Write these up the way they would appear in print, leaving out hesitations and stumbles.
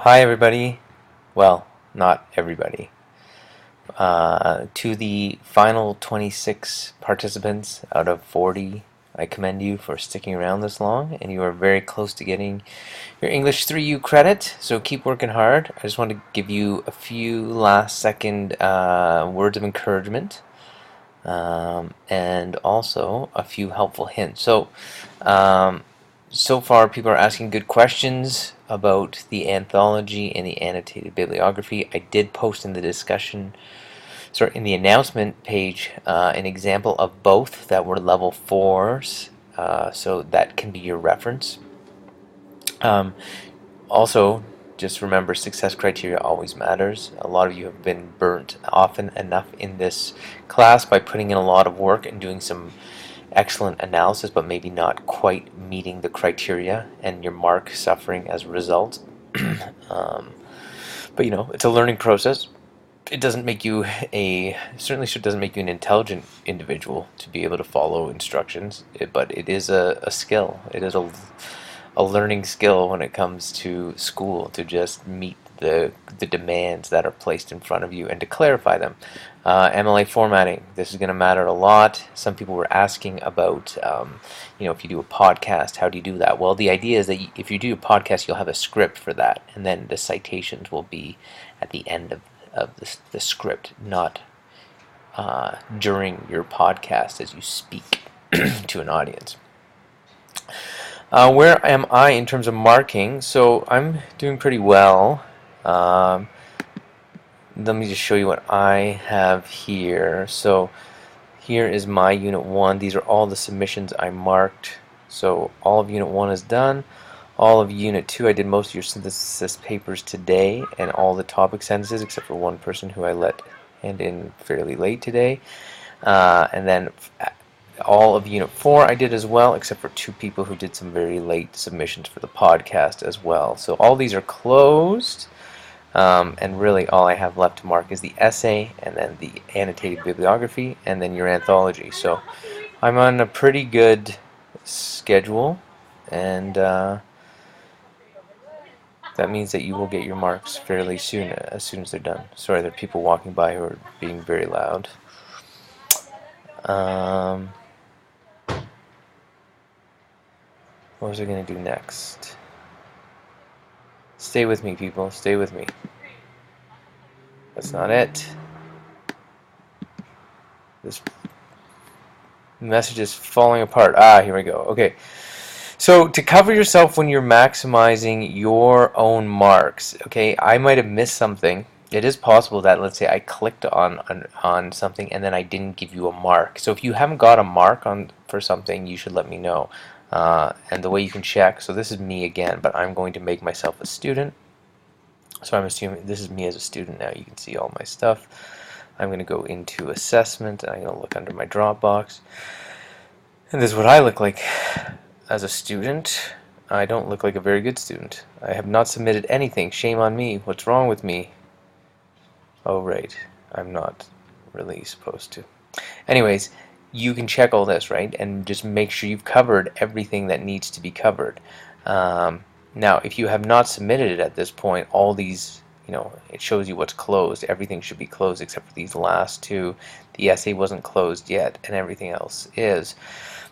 Hi, everybody. Well, not everybody. To the final 26 participants out of 40, I commend you for sticking around this long, and you are very close to getting your English 3U credit, so keep working hard. I just want to give you a few last second words of encouragement, and also a few helpful hints. Um, so far, people are asking good questions about the anthology and the annotated bibliography. I did post in the discussion, sorry, in the announcement page, an example of both that were level 4s, so that can be your reference. Um, Also, just remember success criteria always matters. A lot of you have been burnt often enough in this class by putting in a lot of work and doing some excellent analysis, but maybe not quite meeting the criteria, and your mark suffering as a result. um, but it's a learning process. It doesn't make you certainly doesn't make you an intelligent individual to be able to follow instructions, but it is a skill. It is a learning skill when it comes to school, to just meet the demands that are placed in front of you and to clarify them. MLA formatting, this is going to matter a lot. Some people were asking about, if you do a podcast, how do you do that? Well, the idea is that if you do a podcast, you'll have a script for that, and then the citations will be at the end of the script, not during your podcast as you speak to an audience. Where am I in terms of marking? So I'm doing pretty well. Um, Let me just show you what I have here. So here is my Unit 1. These are all the submissions I marked. So all of Unit 1 is done. All of Unit 2, I did most of your synthesis papers today, and all the topic sentences except for one person who I let hand in fairly late today. And then all of Unit 4 I did as well, except for two people who did some very late submissions for the podcast as well. So all these are closed, and really all I have left to mark is the essay, and then the annotated bibliography, and then your anthology. So I'm on a pretty good schedule, and that means that you will get your marks fairly soon, as soon as they're done. Sorry, there are people walking by who are being very loud. Um, what was I going to do next? Stay with me, people. Stay with me. That's not it. This message is falling apart. Here we go. Okay. So to cover yourself when you're maximizing your own marks, okay, I might have missed something. It is possible that, let's say, I clicked on something and then I didn't give you a mark. So if you haven't got a mark for something, you should let me know. And the way you can check, so this is me again, but I'm going to make myself a student. So I'm assuming this is me as a student now. You can see all my stuff. I'm going to go into assessment, and I'm going to look under my Dropbox. And this is what I look like as a student. I don't look like a very good student. I have not submitted anything. Shame on me. What's wrong with me? Oh, right. I'm not really supposed to. Anyways, you can check all this, right? And just make sure you've covered everything that needs to be covered. Now, if you have not submitted it at this point, all these, it shows you what's closed. Everything should be closed except for these last two. The essay wasn't closed yet, and everything else is.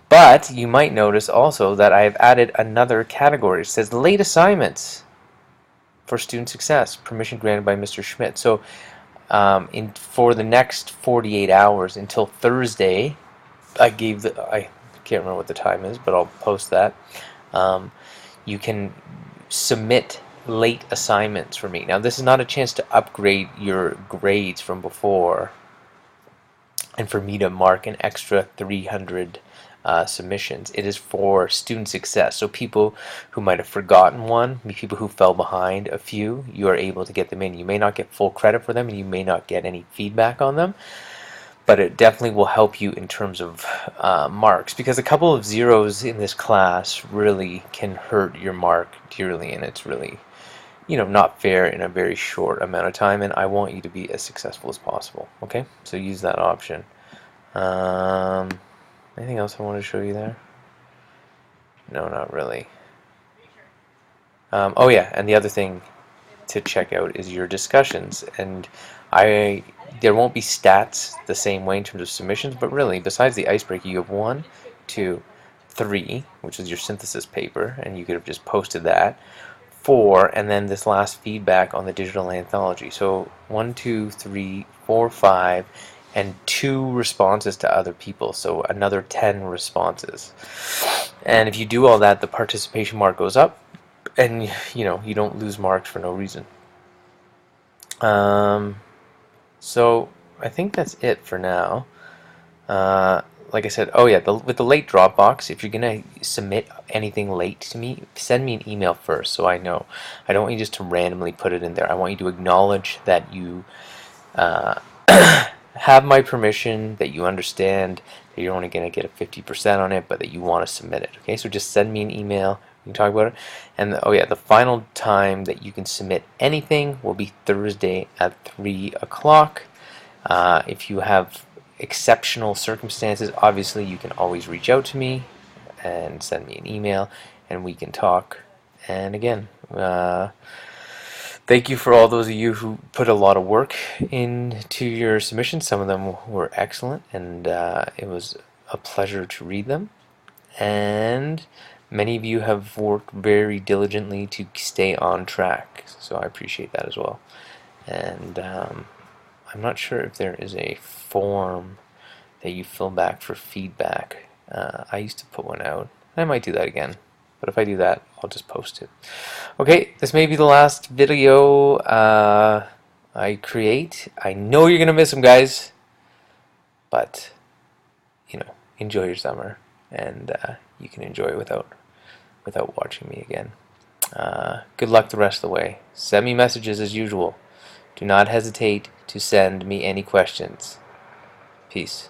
But you might notice also that I have added another category. It says late assignments for student success, permission granted by Mr. Schmidt. So for the next 48 hours until Thursday, I can't remember what the time is, but I'll post that. You can submit late assignments for me. Now, this is not a chance to upgrade your grades from before and for me to mark an extra 300 submissions. It is for student success. So people who might have forgotten one, people who fell behind a few, you are able to get them in. You may not get full credit for them, and you may not get any feedback on them, but it definitely will help you in terms of marks, because a couple of zeros in this class really can hurt your mark dearly, and it's really not fair in a very short amount of time, and I want you to be as successful as possible. Okay, so use that option. Anything else I want to show you there? No, not really. Oh yeah, and the other thing to check out is your discussions, and there won't be stats the same way in terms of submissions, but really, besides the icebreaker, you have 1, 2, 3, which is your synthesis paper, and you could have just posted that. 4, and then this last feedback on the digital anthology. So 1, 2, 3, 4, 5, and 2 responses to other people. So another 10 responses. And if you do all that, the participation mark goes up, and you don't lose marks for no reason. So I think that's it for now. Like I said, oh yeah, with the late Dropbox, if you're gonna submit anything late to me, send me an email first so I know. I don't want you just to randomly put it in there. I want you to acknowledge that you have my permission, that you understand that you're only gonna get a 50% on it, but that you want to submit it. Okay, so just send me an email. We can talk about it. And oh yeah, the final time that you can submit anything will be Thursday at 3 o'clock. If you have exceptional circumstances, obviously you can always reach out to me and send me an email and we can talk. And again, thank you for all those of you who put a lot of work into your submissions. Some of them were excellent, and it was a pleasure to read them. And many of you have worked very diligently to stay on track, so I appreciate that as well. And I'm not sure if there is a form that you fill back for feedback. I used to put one out. I might do that again, but if I do that, I'll just post it. Okay, this may be the last video I create. I know you're gonna miss them, guys, but enjoy your summer, and you can enjoy it without watching me again. Good luck the rest of the way. Send me messages as usual. Do not hesitate to send me any questions. Peace.